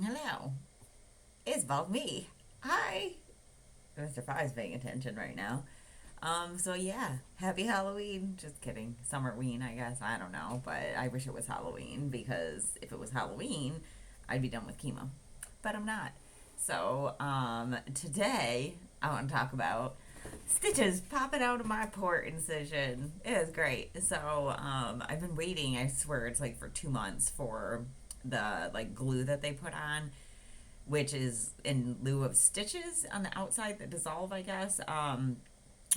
Hello. It's about me. Hi. Mr. Five's paying attention right now. So yeah, happy Halloween. Just kidding. Summerween, I guess. I don't know, but I wish it was Halloween because if it was Halloween, I'd be done with chemo. But I'm not. So, today I want to talk about stitches popping out of my port incision. It is great. So, I've been waiting, I swear it's like for 2 months for the like glue that they put on, which is in lieu of stitches on the outside that dissolve, I guess.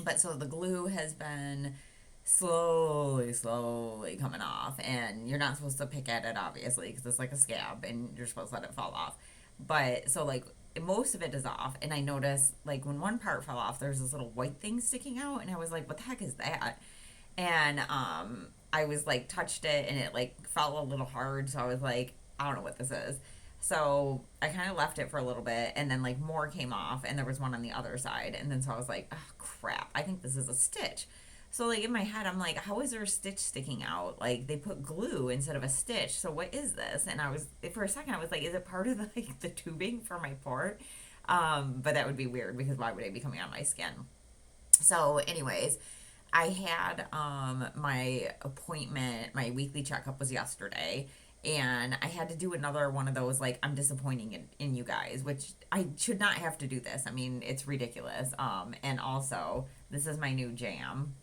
But so the glue has been slowly coming off, and you're not supposed to pick at it, obviously, because it's like a scab, and you're supposed to let it fall off. But so like most of it is off, and I noticed like when one part fell off, there's this little white thing sticking out, and I was like, "What the heck is that?" And I was like touched it, and it like felt a little hard, so I was like, "I don't know what this is." So I kind of left it for a little bit, and then like more came off, and there was one on the other side, and then so I was like, "Oh crap! I think this is a stitch." So like in my head, I'm like, "How is there a stitch sticking out? Like they put glue instead of a stitch. So what is this?" And I was for a second, I was like, "Is it part of the, like the tubing for my port?" But that would be weird because why would it be coming on my skin? So, anyways, I had my appointment, my weekly checkup was yesterday, and I had to do another one of those like I'm disappointing in you guys, which I should not have to do this. I mean, it's ridiculous. And also, this is my new jam,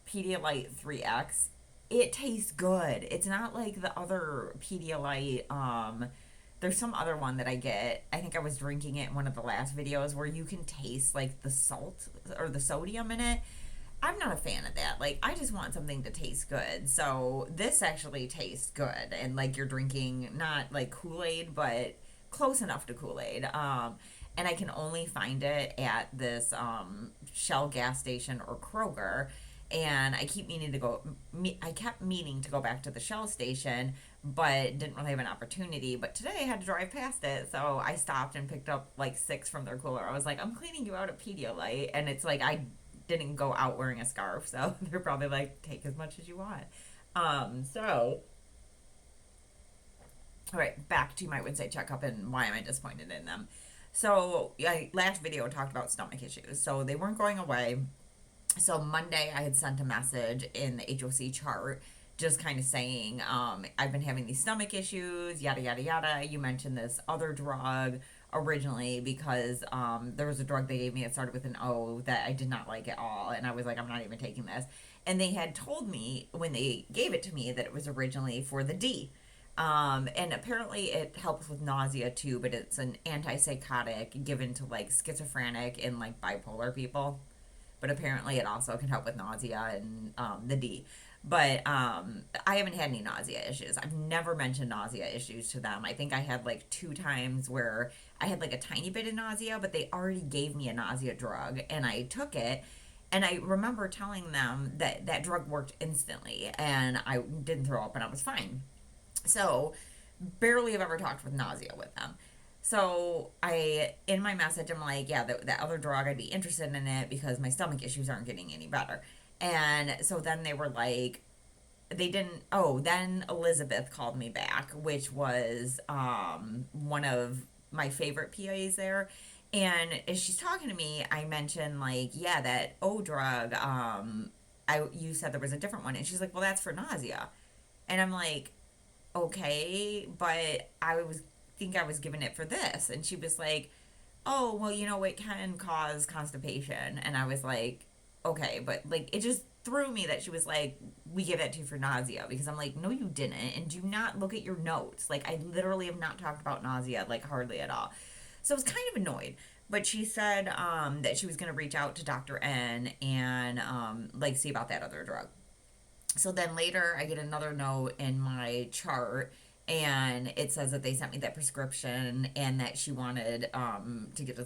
Pedialyte 3X. It tastes good. It's not like the other Pedialyte. There's some other one that I get. I think I was drinking it in one of the last videos where you can taste like the salt or the sodium in it. I'm not a fan of that. Like, I just want something to taste good. So, this actually tastes good. And, like, you're drinking not like Kool Aid, but close enough to Kool Aid. And I can only find it at this Shell gas station or Kroger. And I keep meaning to go. I kept meaning to go back to the Shell station, but didn't really have an opportunity. But today I had to drive past it, so I stopped and picked up like six from their cooler. I was like, I'm cleaning you out at Pedialyte, and it's like I didn't go out wearing a scarf, so they're probably like, take as much as you want. So, all right, back to my Wednesday checkup and why am I disappointed in them. So, last video talked about stomach issues. So, they weren't going away. So, Monday, I had sent a message in the HOC chart just kind of saying, I've been having these stomach issues, yada, yada, yada. You mentioned this other drug originally because there was a drug they gave me that started with an O that I did not like at all. And I was like, I'm not even taking this. And they had told me when they gave it to me that it was originally for the D. And apparently it helps with nausea too, but it's an antipsychotic given to like schizophrenic and like bipolar people. But apparently it also can help with nausea and the D. But I haven't had any nausea issues. I've never mentioned nausea issues to them. I think I had like two times where I had like a tiny bit of nausea, but they already gave me a nausea drug and I took it. And I remember telling them that that drug worked instantly and I didn't throw up and I was fine. So, barely have ever talked with nausea with them. So in my message, I'm like, yeah, that other drug, I'd be interested in it because my stomach issues aren't getting any better. And so then they were like, they didn't. Oh, then Elizabeth called me back, which was one of my favorite PAs there. And as she's talking to me, I mentioned like, yeah, that O drug. You said there was a different one, and she's like, well, that's for nausea. And I'm like, okay, but I was given it for this. And she was like, oh, well, it can cause constipation. And I was like, okay, but like, it just threw me that she was like, we give that to you for nausea. Because I'm like, no, you didn't. And do not look at your notes. Like, I literally have not talked about nausea, like, hardly at all. So I was kind of annoyed. But she said that she was going to reach out to Dr. N and, like, see about that other drug. So then later I get another note in my chart and it says that they sent me that prescription and that she wanted to get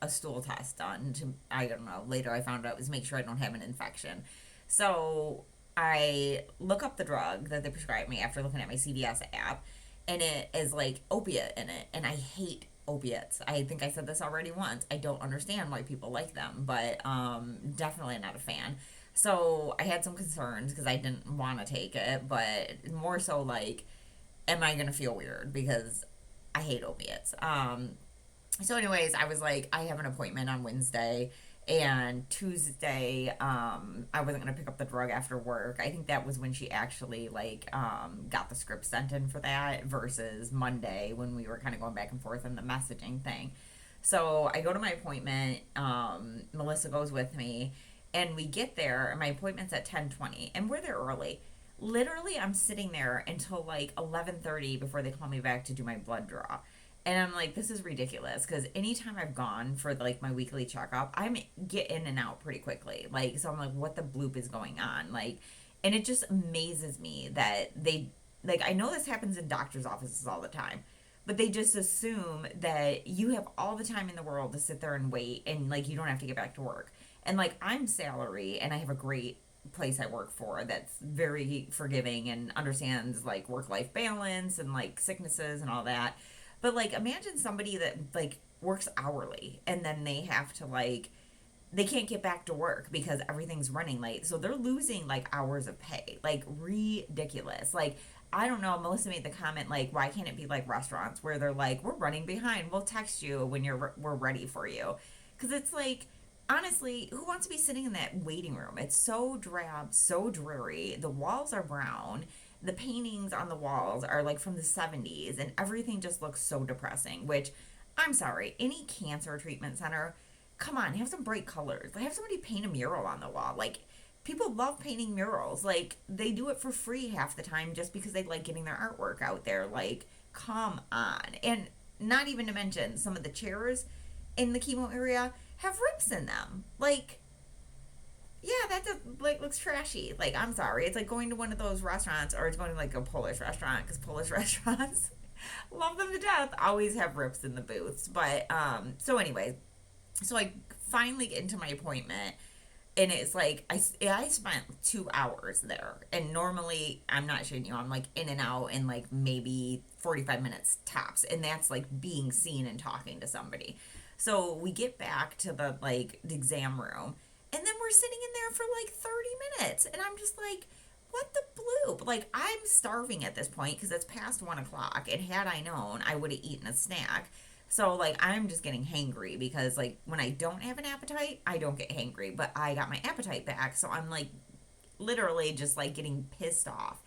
a stool test done to, I don't know, later I found out it was make sure I don't have an infection. So I look up the drug that they prescribed me after looking at my CVS app and it is like opiate in it and I hate opiates. I think I said this already once. I don't understand why people like them, but definitely not a fan. So I had some concerns because I didn't want to take it, but more so like, am I gonna feel weird? Because I hate opiates. So anyways, I was like, I have an appointment on Wednesday, and Tuesday, I wasn't gonna pick up the drug after work. I think that was when she actually like got the script sent in for that versus Monday when we were kind of going back and forth on the messaging thing. So I go to my appointment. Melissa goes with me, and we get there. And my appointment's at 10:20, and we're there early. Literally, I'm sitting there until like 11:30 before they call me back to do my blood draw. And I'm like, this is ridiculous because anytime I've gone for like my weekly checkup, I'm get in and out pretty quickly. Like, so I'm like, what the bloop is going on? Like, and it just amazes me that they, like, I know this happens in doctors' offices all the time, but they just assume that you have all the time in the world to sit there and wait and like you don't have to get back to work. And like, I'm salary and I have a great place I work for that's very forgiving and understands like work life balance and like sicknesses and all that. But like imagine somebody that like works hourly and then they have to like they can't get back to work because everything's running late. So they're losing like hours of pay. Like ridiculous. Like I don't know, Melissa made the comment like why can't it be like restaurants where they're like we're running behind. We'll text you when we're ready for you. Cuz it's like honestly, who wants to be sitting in that waiting room? It's so drab, so dreary. The walls are brown. The paintings on the walls are like from the 70s, and everything just looks so depressing. Which, I'm sorry, any cancer treatment center, come on, have some bright colors. Like, have somebody paint a mural on the wall. Like, people love painting murals. Like, they do it for free half the time just because they like getting their artwork out there. Like, come on. And not even to mention, some of the chairs in the chemo area have rips in them. Like, yeah, that just, like looks trashy. Like, I'm sorry, it's like going to one of those restaurants, or it's going to like a Polish restaurant because Polish restaurants love them to death. Always have rips in the booths. But so anyway, so I finally get into my appointment, and it's like I spent 2 hours there, and normally I'm not shitting you, I'm like in and out in like maybe 45 minutes tops, and that's like being seen and talking to somebody. So we get back to the like the exam room, and then we're sitting in there for like 30 minutes, and I'm just like, what the bloop? Like, I'm starving at this point because it's past 1 o'clock, and had I known, I would have eaten a snack. So, like, I'm just getting hangry because, like, when I don't have an appetite, I don't get hangry, but I got my appetite back. So, I'm like, literally just like getting pissed off.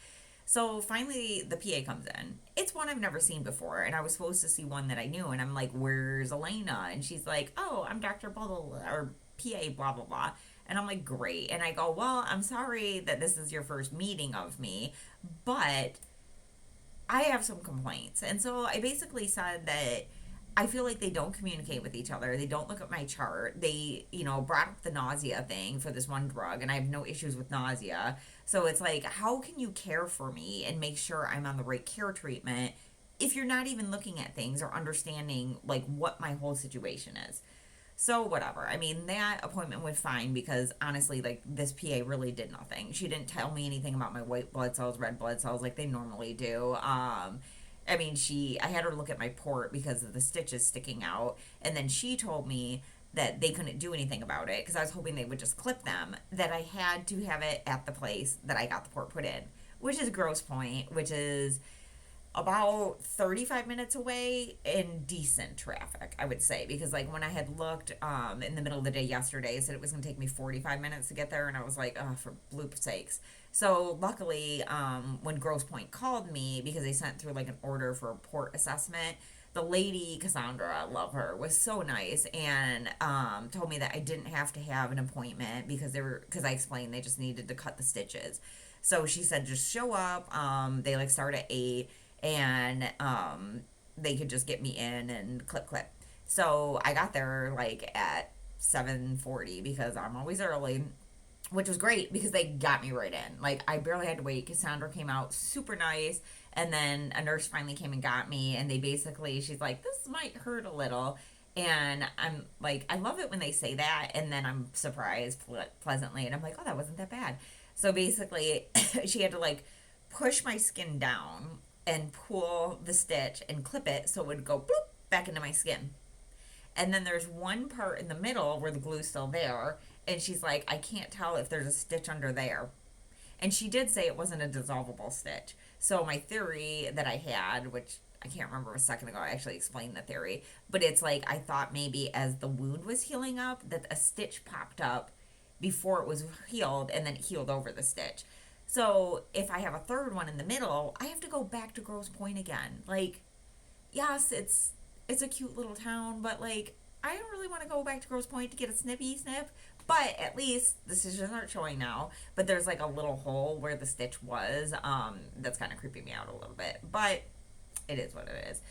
So finally, the PA comes in. It's one I've never seen before, and I was supposed to see one that I knew, and I'm like, "Where's Elena?" And she's like, "Oh, I'm Doctor blah blah blah or PA blah blah blah." And I'm like, "Great." And I go, "Well, I'm sorry that this is your first meeting of me, but I have some complaints." And so I basically said that I feel like they don't communicate with each other. They don't look at my chart. They, brought up the nausea thing for this one drug, and I have no issues with nausea. So it's like, how can you care for me and make sure I'm on the right care treatment if you're not even looking at things or understanding like what my whole situation is? So whatever. I mean, that appointment went fine because honestly, like this PA really did nothing. She didn't tell me anything about my white blood cells, red blood cells like they normally do. I mean, I had her look at my port because of the stitches sticking out, and then she told me that they couldn't do anything about it because I was hoping they would just clip them. That I had to have it at the place that I got the port put in, which is Grosse Point, which is about 35 minutes away in decent traffic, I would say, because like when I had looked in the middle of the day yesterday, it said it was going to take me 45 minutes to get there, and I was like, oh, for bloop sakes. So luckily, when Grosse Point called me because they sent through like an order for a port assessment, the lady Cassandra, I love her, was so nice and told me that I didn't have to have an appointment because I explained they just needed to cut the stitches. So she said just show up. They like start at 8, and they could just get me in and clip. So I got there like at 7:40 because I'm always early, which was great because they got me right in. Like I barely had to wait. Cassandra came out super nice, and then a nurse finally came and got me, and she's like, this might hurt a little. And I'm like, I love it when they say that, and then I'm surprised pleasantly, and I'm like, oh, that wasn't that bad. So basically, she had to like push my skin down and pull the stitch and clip it so it would go bloop back into my skin. And then there's one part in the middle where the glue's still there, and she's like, I can't tell if there's a stitch under there. And she did say it wasn't a dissolvable stitch. So my theory that I had, which I can't remember a second ago I actually explained the theory, but it's like I thought maybe as the wound was healing up that a stitch popped up before it was healed and then it healed over the stitch. So if I have a third one in the middle, I have to go back to Grosse Pointe again. Like, yes, it's a cute little town, but like I don't really want to go back to Grosse Pointe to get a snippy snip. But at least the stitches aren't showing now. But there's like a little hole where the stitch was. That's kind of creeping me out a little bit. But it is what it is.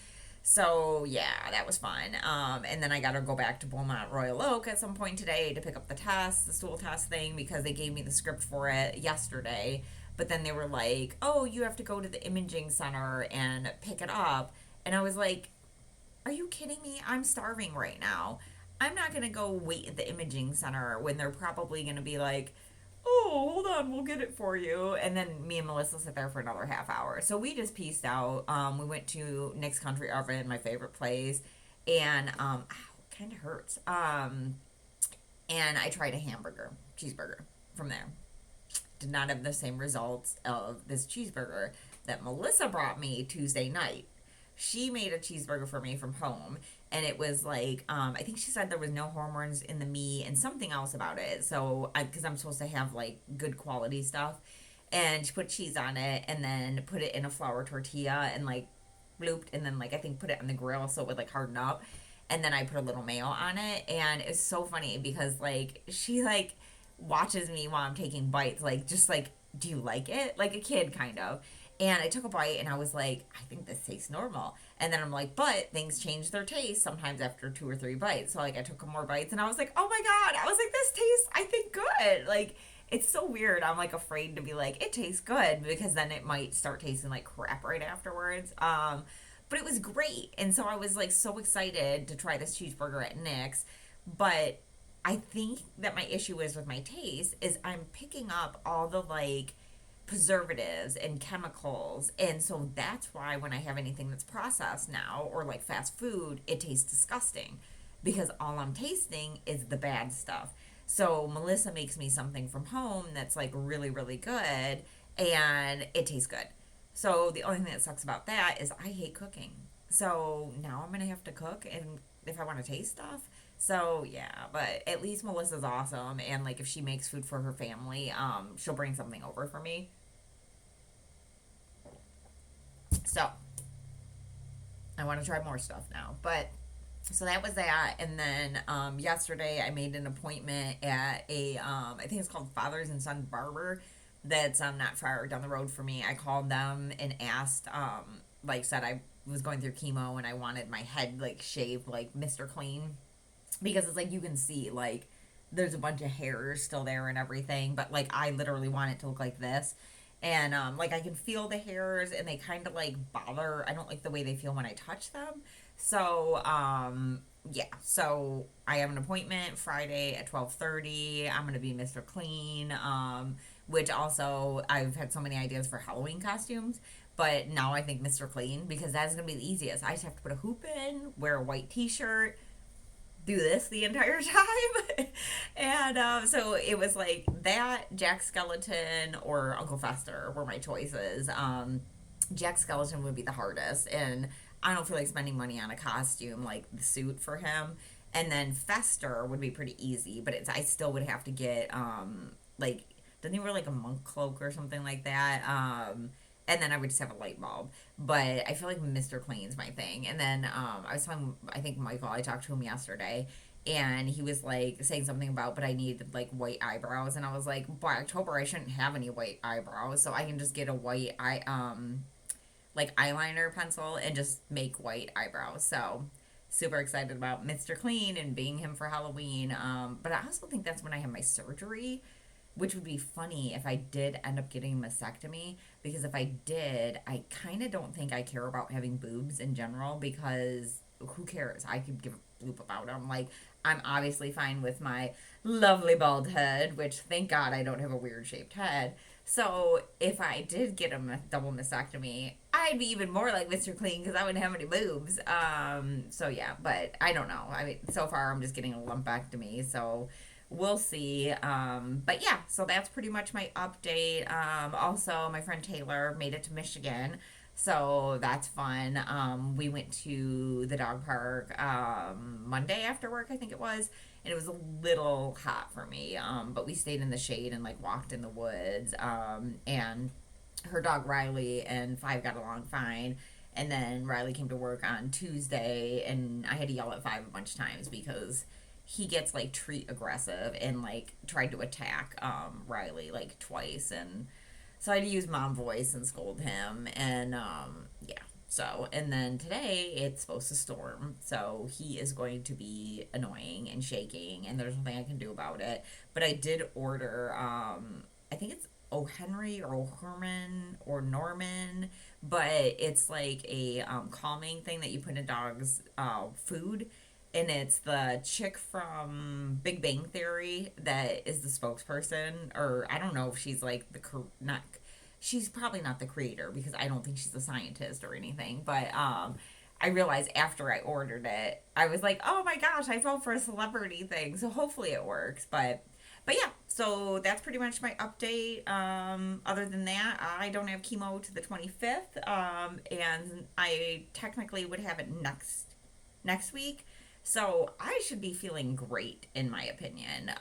So yeah, that was fun. And then I got to go back to Beaumont Royal Oak at some point today to pick up the test, the stool test thing, because they gave me the script for it yesterday. But then they were like, "Oh, you have to go to the imaging center and pick it up." And I was like, "Are you kidding me? I'm starving right now. I'm not gonna go wait at the imaging center when they're probably gonna be like, oh, hold on, we'll get it for you." And then me and Melissa sit there for another half hour. So we just pieced out. We went to Nick's Country Oven, my favorite place, and ow, it kind of hurts. And I tried a cheeseburger from there. Did not have the same results of this cheeseburger that Melissa brought me Tuesday night. She made a cheeseburger for me from home, and it was like I think she said there was no hormones in the meat and something else about it. So because I'm supposed to have like good quality stuff, and she put cheese on it and then put it in a flour tortilla and like blooped, and then like I think put it on the grill so it would like harden up, and then I put a little mayo on it. And it's so funny because like she like watches me while I'm taking bites, like just like, do you like it, like a kid kind of. And I took a bite and I was like, I think this tastes normal. And then I'm like, but things change their taste sometimes after 2 or 3 bites. So like I took more bites and I was like, oh my God. I was like, this tastes, I think, good. Like it's so weird. I'm like afraid to be like, it tastes good, because then it might start tasting like crap right afterwards. But it was great. And so I was like so excited to try this cheeseburger at Nick's. But I think that my issue is with my taste is I'm picking up all the like preservatives and chemicals, and so that's why when I have anything that's processed now or like fast food, it tastes disgusting, because all I'm tasting is the bad stuff. So Melissa makes me something from home that's like really really good, and it tastes good. So the only thing that sucks about that is I hate cooking, so now I'm gonna have to cook and if I want to taste stuff. So yeah, but at least Melissa's awesome, and like if she makes food for her family, she'll bring something over for me. So I want to try more stuff now. But so that was that, and then yesterday I made an appointment at a I think it's called Fathers and Son Barber. That's not far down the road for me. I called them and asked, like said I was going through chemo and I wanted my head like shaved like Mr. Clean, because it's like you can see like there's a bunch of hairs still there and everything, but like I literally want it to look like this. And like I can feel the hairs and they kind of like bother. I don't like the way they feel when I touch them. So yeah, so I have an appointment Friday at 12:30. I'm gonna be Mr. Clean, which also I've had so many ideas for Halloween costumes, but now I think Mr. Clean, because that's gonna be the easiest. I just have to put a hoop in, wear a white T-shirt, do this the entire time. And so it was like that, Jack Skeleton, or Uncle Fester were my choices. Jack Skeleton would be the hardest, and I don't feel like spending money on a costume like the suit for him. And then Fester would be pretty easy, but I still would have to get like, doesn't he wear like a monk cloak or something like that? And then I would just have a light bulb. But I feel like Mr. Clean's my thing. And then I was telling, I think Michael, I talked to him yesterday, and he was like saying something about, but I need like white eyebrows. And I was like, by October, I shouldn't have any white eyebrows. So I can just get a white like eyeliner pencil and just make white eyebrows. So super excited about Mr. Clean and being him for Halloween. But I also think that's when I have my surgery, which would be funny if I did end up getting a mastectomy, because if I did, I kind of don't think I care about having boobs in general, because who cares? I could give a bloop about them. Like, I'm obviously fine with my lovely bald head, which thank God I don't have a weird shaped head. So if I did get a double mastectomy, I'd be even more like Mr. Clean because I wouldn't have any boobs. So yeah, but I don't know. I mean, so far I'm just getting a lumpectomy, so we'll see. But yeah, so that's pretty much my update. Also, my friend Taylor made it to Michigan So that's fun. We went to the dog park Monday after work, I think it was, and it was a little hot for me. But we stayed in the shade and like walked in the woods. And her dog Riley and Five got along fine. And then Riley came to work on Tuesday, and I had to yell at Five a bunch of times because he gets like treat aggressive and like tried to attack Riley like twice, and so I had to use mom voice and scold him, and yeah. So, and then today it's supposed to storm, so he is going to be annoying and shaking, and there's nothing I can do about it. But I did order, I think it's O. Henry or O. Herman or Norman, but it's like a calming thing that you put in dogs' food, and it's the chick from Big Bang Theory that is the spokesperson, or I don't know if she's like the not. She's probably not the creator because I don't think she's a scientist or anything. But I realized after I ordered it, I was like, oh my gosh, I fell for a celebrity thing. So hopefully it works. But yeah, so that's pretty much my update. Other than that, I don't have chemo to the 25th, and I technically would have it next week. So I should be feeling great, in my opinion,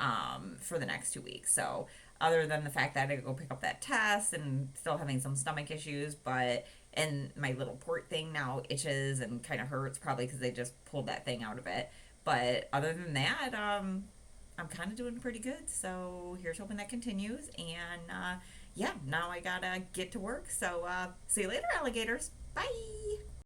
for the next 2 weeks. So other than the fact that I go pick up that test and still having some stomach issues, but and my little port thing now itches and kind of hurts, probably because they just pulled that thing out of it. But other than that, I'm kind of doing pretty good. So here's hoping that continues. And yeah, now I gotta get to work. So see you later, alligators. Bye.